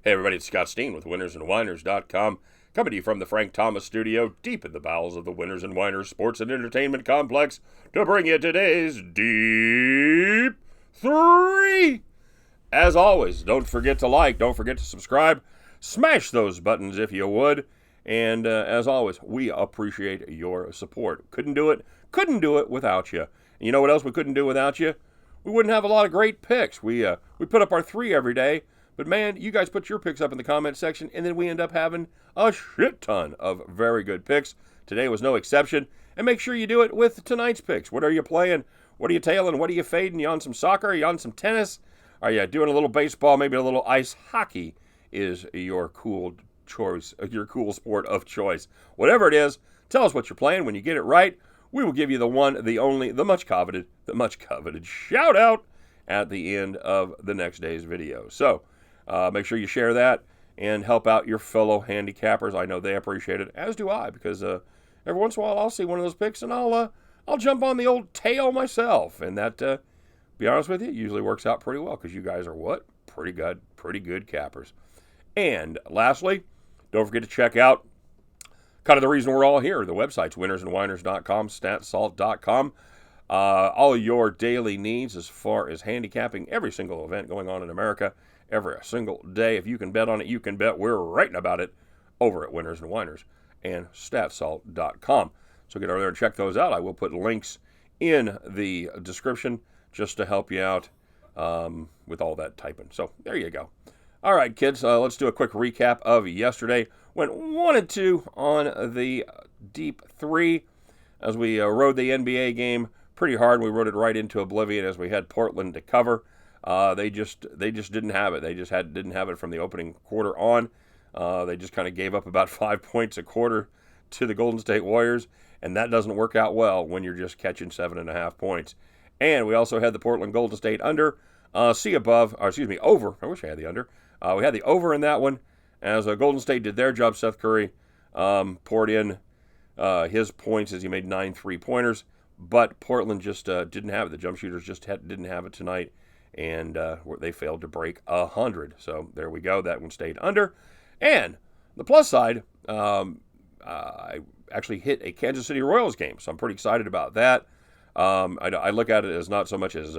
Hey everybody, it's Scott Steen with winnersandwhiners.com, coming to you from the Frank Thomas studio, deep in the bowels of the Winners and Whiners Sports and Entertainment Complex, to bring you today's Deep 3. As always, don't forget to like, don't forget to subscribe, smash those buttons if you would, and as always, we appreciate your support. Couldn't do it without you. And you know what else we couldn't do without you? We wouldn't have a lot of great picks. We put up our 3 every day. But man, you guys put your picks up in the comment section, and then we end up having a shit ton of very good picks. Today was no exception. And make sure you do it with tonight's picks. What are you playing? What are you tailing? What are you fading? You on some soccer? Are you on some tennis? Are you doing a little baseball? Maybe a little ice hockey is your cool choice, your cool sport of choice. Whatever it is, tell us what you're playing. When you get it right, we will give you the one, the only, the much coveted shout out at the end of the next day's video. So, make sure you share that and help out your fellow handicappers. I know they appreciate it, as do I, because every once in a while I'll see one of those picks and I'll jump on the old tail myself, and that, be honest with you, usually works out pretty well because you guys are what? Pretty good cappers. And lastly, don't forget to check out kind of the reason we're all here. The website's winnersandwhiners.com, statsalt.com. All your daily needs as far as handicapping every single event going on in America every single day. If you can bet on it, you can bet we're writing about it over at Winners and Whiners and statsalt.com. So get over there and check those out. I will put links in the description just to help you out with all that typing. So there you go. All right, kids, let's do a quick recap of yesterday. Went 1-2 on the Deep 3 as we rode the NBA game pretty hard. We rode it right into oblivion as we had Portland to cover. They just didn't have it. They just didn't have it from the opening quarter on. They just kind of gave up about 5 points a quarter to the Golden State Warriors, and that doesn't work out well when you're just catching 7.5 points. And we also had the Portland Golden State under, over. I wish I had the under. We had the over in that one as Golden State did their job. Seth Curry poured in his points as he made 9 3-pointers, but Portland just didn't have it. The jump shooters just didn't have it tonight. And they failed to break 100. So there we go. That one stayed under. And the plus side, I actually hit a Kansas City Royals game, so I'm pretty excited about that. I look at it as not so much as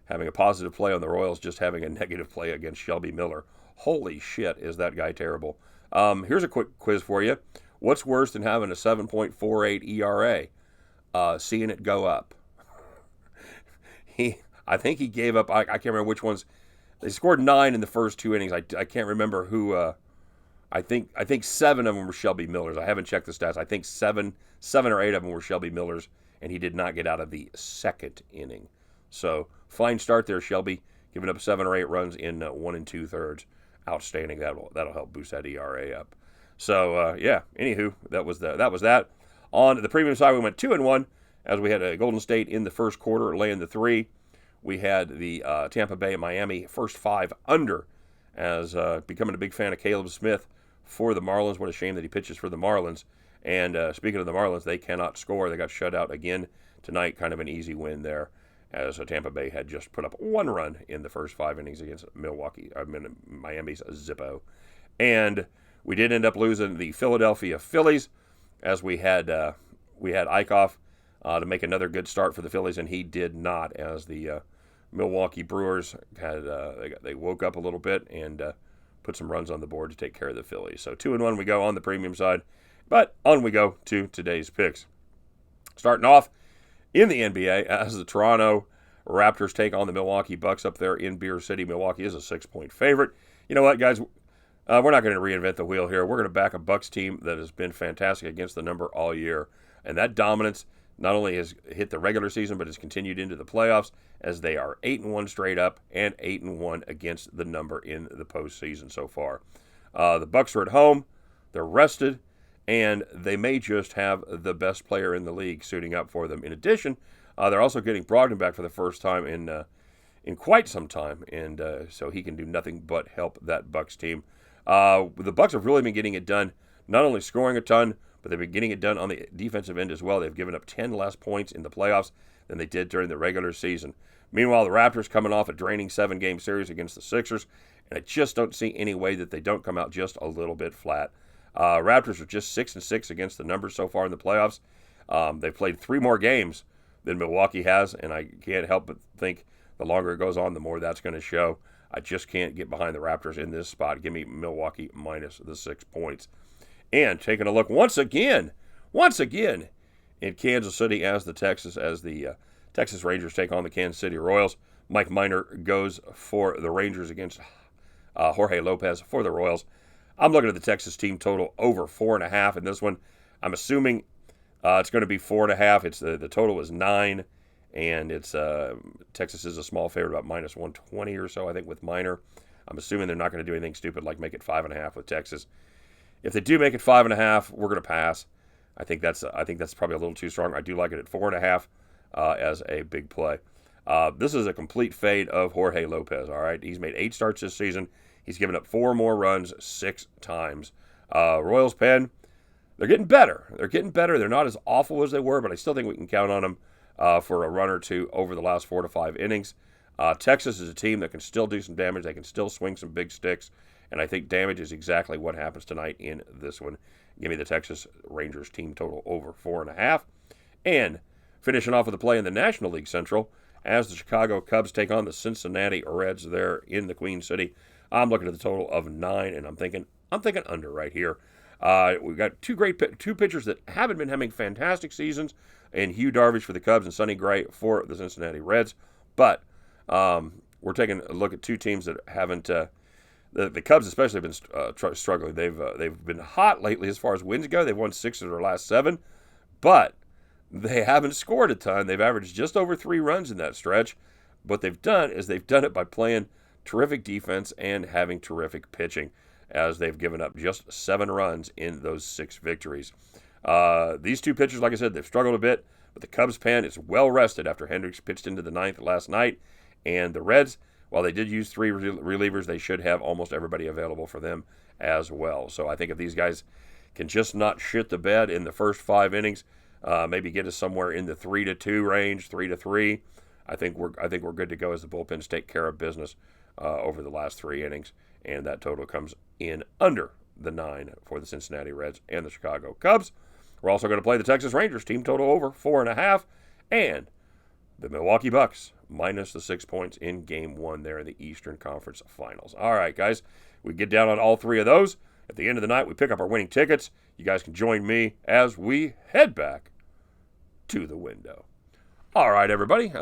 having a positive play on the Royals, just having a negative play against Shelby Miller. Holy shit, is that guy terrible. Here's a quick quiz for you. What's worse than having a 7.48 ERA? Seeing it go up. I think he gave up. I can't remember which ones. They scored 9 in the first 2 innings. I can't remember who. I think 7 of them were Shelby Millers. I haven't checked the stats. I think 7 or 8 of them were Shelby Millers, and he did not get out of the second inning. So fine start there, Shelby, giving up 7 or 8 runs in 1 2/3. Outstanding. That'll help boost that ERA up. So yeah. Anywho, that was that. On the premium side, we went 2-1 as we had a Golden State in the first quarter laying the 3. We had the Tampa Bay and Miami first 5 under, as becoming a big fan of Caleb Smith for the Marlins. What a shame that he pitches for the Marlins. And speaking of the Marlins, they cannot score. They got shut out again tonight. Kind of an easy win there, as Tampa Bay had just put up 1 run in the first 5 innings against Miami's Zippo. And we did end up losing the Philadelphia Phillies, as we had Eichhoff to make another good start for the Phillies, and he did not, as the Milwaukee Brewers had they woke up a little bit and put some runs on the board to take care of the Phillies. So 2-1 we go on the premium side, but on we go to today's picks. Starting off in the NBA as the Toronto Raptors take on the Milwaukee Bucks up there in Beer City. Milwaukee is a 6-point favorite. You know what, guys? We're not going to reinvent the wheel here. We're going to back a Bucks team that has been fantastic against the number all year, and that dominance not only has hit the regular season, but has continued into the playoffs, as they are 8-1 straight up and 8-1 against the number in the postseason so far. The Bucks are at home, they're rested, and they may just have the best player in the league suiting up for them. In addition, they're also getting Brogdon back for the first time in quite some time, and so he can do nothing but help that Bucks team. The Bucks have really been getting it done, not only scoring a ton, but they've been getting it done on the defensive end as well. They've given up 10 less points in the playoffs than they did during the regular season. Meanwhile, the Raptors coming off a draining 7-game series against the Sixers, and I just don't see any way that they don't come out just a little bit flat. Raptors are just 6-6 against the numbers so far in the playoffs. They've played 3 more games than Milwaukee has, and I can't help but think the longer it goes on, the more that's going to show. I just can't get behind the Raptors in this spot. Give me Milwaukee minus the 6 points. And taking a look once again in Kansas City as the Texas Rangers take on the Kansas City Royals. Mike Minor goes for the Rangers against Jorge Lopez for the Royals. I'm looking at the Texas team total over 4.5 in this one. I'm assuming it's going to be 4.5. It's the total is 9, and it's Texas is a small favorite, about minus 120 or so, I think, with Minor. I'm assuming they're not going to do anything stupid like make it 5.5 with Texas. If they do make it 5.5, we're going to pass. I think that's probably a little too strong. I do like it at 4.5 as a big play. This is a complete fade of Jorge Lopez. All right, he's made 8 starts this season. He's given up 4 more runs 6 times. Royals pen, they're getting better. They're not as awful as they were, but I still think we can count on them for a run or two over the last 4 to 5 innings. Texas is a team that can still do some damage. They can still swing some big sticks, and I think damage is exactly what happens tonight in this one. Give me the Texas Rangers team total over 4.5. And finishing off with a play in the National League Central, as the Chicago Cubs take on the Cincinnati Reds there in the Queen City. I'm looking at the total of 9, and I'm thinking under right here. We've got two pitchers that haven't been having fantastic seasons, and Hugh Darvish for the Cubs and Sonny Gray for the Cincinnati Reds. But we're taking a look at 2 teams that haven't. The Cubs especially have been struggling. They've been hot lately as far as wins go. They've won 6 of their last 7, but they haven't scored a ton. They've averaged just over 3 runs in that stretch. What they've done is they've done it by playing terrific defense and having terrific pitching, as they've given up just 7 runs in those 6 victories. These 2 pitchers, like I said, they've struggled a bit, but the Cubs pen is well rested after Hendricks pitched into the 9th last night, and the Reds, while they did use 3 relievers, they should have almost everybody available for them as well. So I think if these guys can just not shit the bed in the first 5 innings, maybe get us somewhere in the 3-2 range, 3-3, I think we're good to go as the bullpens take care of business over the last 3 innings, and that total comes in under the 9 for the Cincinnati Reds and the Chicago Cubs. We're also going to play the Texas Rangers team total over 4.5, and the Milwaukee Bucks minus the 6 points in Game 1 there in the Eastern Conference Finals. All right, guys, we get down on all 3 of those. At the end of the night, we pick up our winning tickets. You guys can join me as we head back to the window. All right, everybody.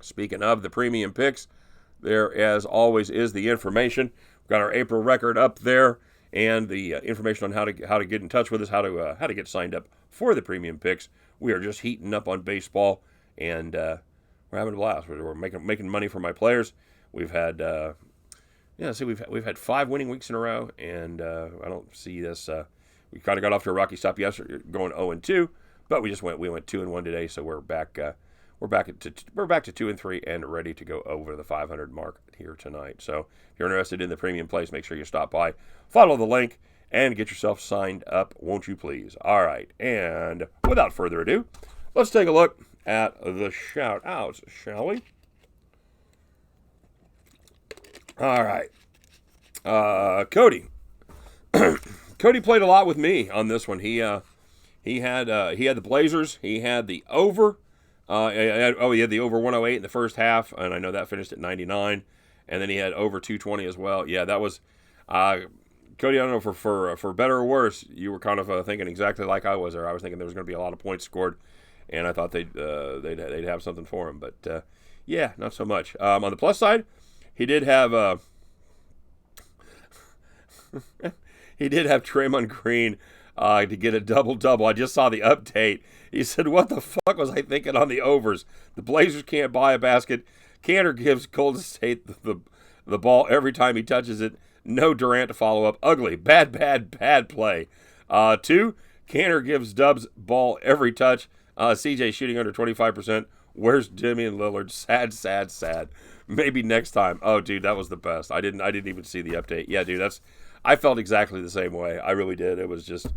Speaking of the premium picks, there, as always, is the information. We've got our April record up there, and the information on how to get in touch with us, how to get signed up for the premium picks. We are just heating up on baseball, and we're having a blast. We're making money for my players. We've had we've had 5 winning weeks in a row, and I don't see this. We kind of got off to a rocky stop yesterday, going 0-2, but we went 2-1 today, so we're back. We're back to 2-3 and ready to go over the 500 mark here tonight. So if you're interested in the premium plays, make sure you stop by, follow the link, and get yourself signed up, won't you please? All right, and without further ado, let's take a look at the shout-outs, shall we? All right. Cody. Cody played a lot with me on this one. He had the Blazers. He had the over. He had the over 108 in the first half, and I know that finished at 99. And then he had over 220 as well. Yeah, that was Cody. I don't know for better or worse, you were kind of thinking exactly like I was there. I was thinking there was going to be a lot of points scored, and I thought they'd have something for him. But yeah, not so much. On the plus side, he did have Draymond Green to get a double-double. I just saw the update. He said, what the fuck was I thinking on the overs? The Blazers can't buy a basket. Cantor gives Golden State the ball every time he touches it. No Durant to follow up. Ugly. Bad play. 2, Cantor gives Dubs ball every touch. CJ shooting under 25%. Where's Damian Lillard? Sad. Maybe next time. Oh, dude, that was the best. I didn't even see the update. Yeah, dude, I felt exactly the same way. I really did. It was just,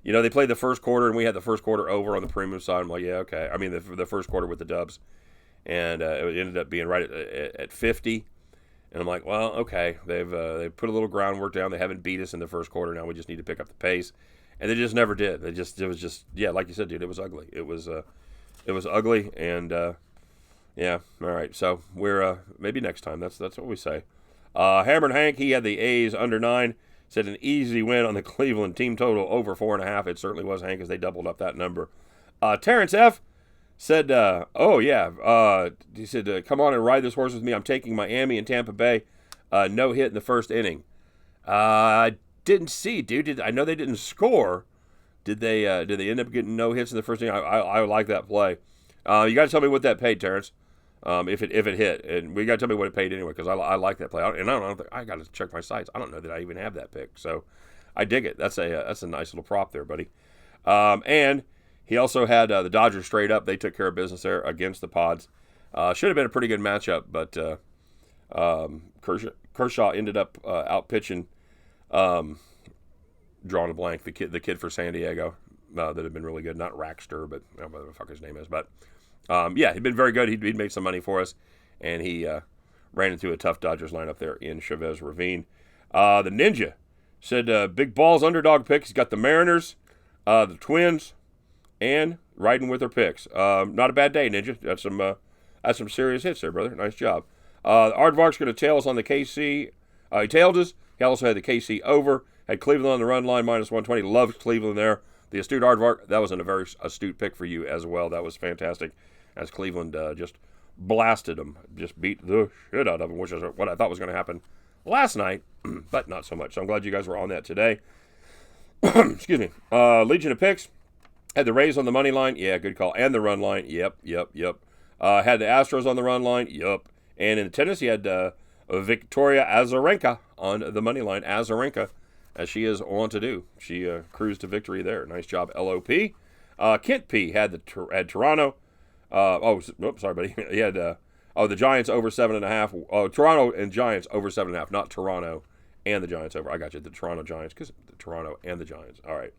they played the first quarter, and we had the first quarter over on the premium side. I'm like, yeah, okay. I mean, the first quarter with the Dubs. and it ended up being right at 50. And I'm like, well, okay, they've put a little groundwork down. They haven't beat us in the first quarter. Now we just need to pick up the pace, and they just never did. It was just like you said, dude. It was ugly. It was ugly, and yeah. All right, so we're maybe next time. That's what we say. Hammer and Hank, he had the A's under 9. Said an easy win on the Cleveland team total over 4.5. It certainly was, Hank, as they doubled up that number. Terrence F. said, oh, yeah. He said, come on and ride this horse with me. I'm taking Miami and Tampa Bay. No hit in the first inning. I didn't see, dude. I know they didn't score. Did they end up getting no hits in the first inning? I like that play. You got to tell me what that paid, Terrence. If it hit, and we got to tell me what it paid anyway, because I like that play. And I got to check my sites. I don't know that I even have that pick, so I dig it. That's a nice little prop there, buddy. And he also had the Dodgers straight up. They took care of business there against the Pods. Should have been a pretty good matchup, but Kershaw ended up out pitching, drawing a blank, the kid for San Diego that had been really good. Not Rackster, but I don't know what the fuck his name is, but. Yeah, he'd been very good. He'd made some money for us, and he ran into a tough Dodgers lineup there in Chavez Ravine. The Ninja said big balls underdog pick. He's got the Mariners, the Twins, and riding with their picks. Not a bad day, Ninja. That's some serious hits there, brother. Nice job. Aardvark's going to tail us on the KC. He tailed us. He also had the KC over. Had Cleveland on the run line, minus 120. Loved Cleveland there. The astute Aardvark, that was a very astute pick for you as well. That was fantastic. As Cleveland just blasted them, just beat the shit out of them, which is what I thought was going to happen last night, but not so much. So I'm glad you guys were on that today. Excuse me. Legion of Picks had the Rays on the money line. Yeah, good call. And the run line. Yep. Had the Astros on the run line. Yep. And in tennis, he had Victoria Azarenka on the money line. Azarenka, as she is on to do. She cruised to victory there. Nice job, LOP. Kent P had Toronto. Sorry, buddy. He had the Giants over 7.5. Oh, Toronto and Giants over 7.5, not Toronto and the Giants over. I got you. The Toronto Giants, because the Toronto and the Giants. All right.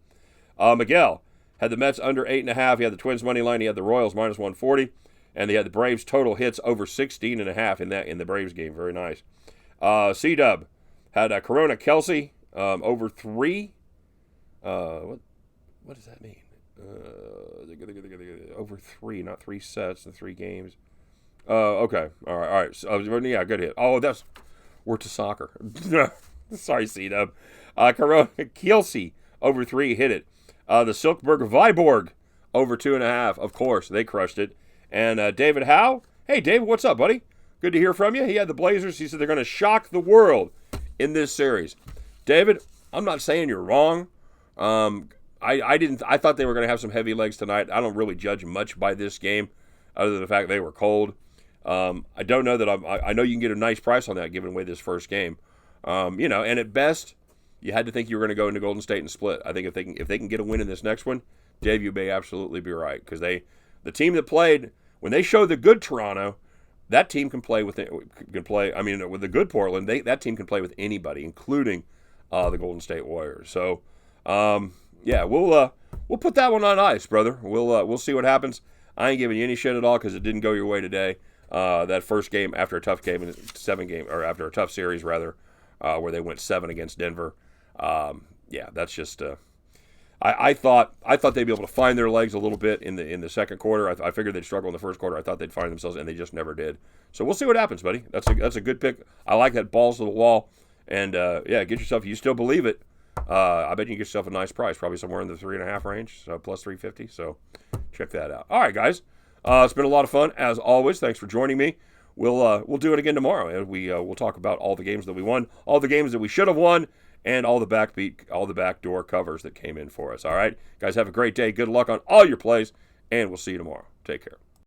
Miguel had the Mets under 8.5. He had the Twins money line. He had the Royals minus 140, and he had the Braves total hits over 16.5 in the Braves game. Very nice. C-Dub had Corona Kelsey over 3. What does that mean? Over 3, not 3 sets and 3 games. Okay. All right. So, yeah, good hit. Oh, we're to soccer. Sorry, C-Dub. Corona Kelsey over 3, hit it. The Silkberg Viborg over 2.5. Of course, they crushed it. And David Howe. Hey, David, what's up, buddy? Good to hear from you. He had the Blazers. He said they're going to shock the world in this series. David, I'm not saying you're wrong. I thought they were going to have some heavy legs tonight. I don't really judge much by this game, other than the fact they were cold. I don't know that I know you can get a nice price on that, giving away this first game. And at best, you had to think you were going to go into Golden State and split. I think if they can get a win in this next one, Dave, you may absolutely be right, because the team that played when they showed the good Toronto, that team can play with the good Portland. That team can play with anybody, including the Golden State Warriors. So. Yeah, we'll put that one on ice, brother. We'll see what happens. I ain't giving you any shit at all because it didn't go your way today. That first game after a tough game, after a tough series rather, where they went 7 against Denver. Yeah, that's just. I thought they'd be able to find their legs a little bit in the second quarter. I figured they'd struggle in the first quarter. I thought they'd find themselves, and they just never did. So we'll see what happens, buddy. That's a good pick. I like that balls to the wall, and yeah, get yourself. You still believe it. I bet you can get yourself a nice price, probably somewhere in the 3.5 range, so plus 350. So check that out. All right, guys, it's been a lot of fun as always. Thanks for joining me. We'll do it again tomorrow, and we'll talk about all the games that we won, all the games that we should have won, and all the backdoor covers that came in for us. All right, guys, have a great day. Good luck on all your plays, and we'll see you tomorrow. Take care.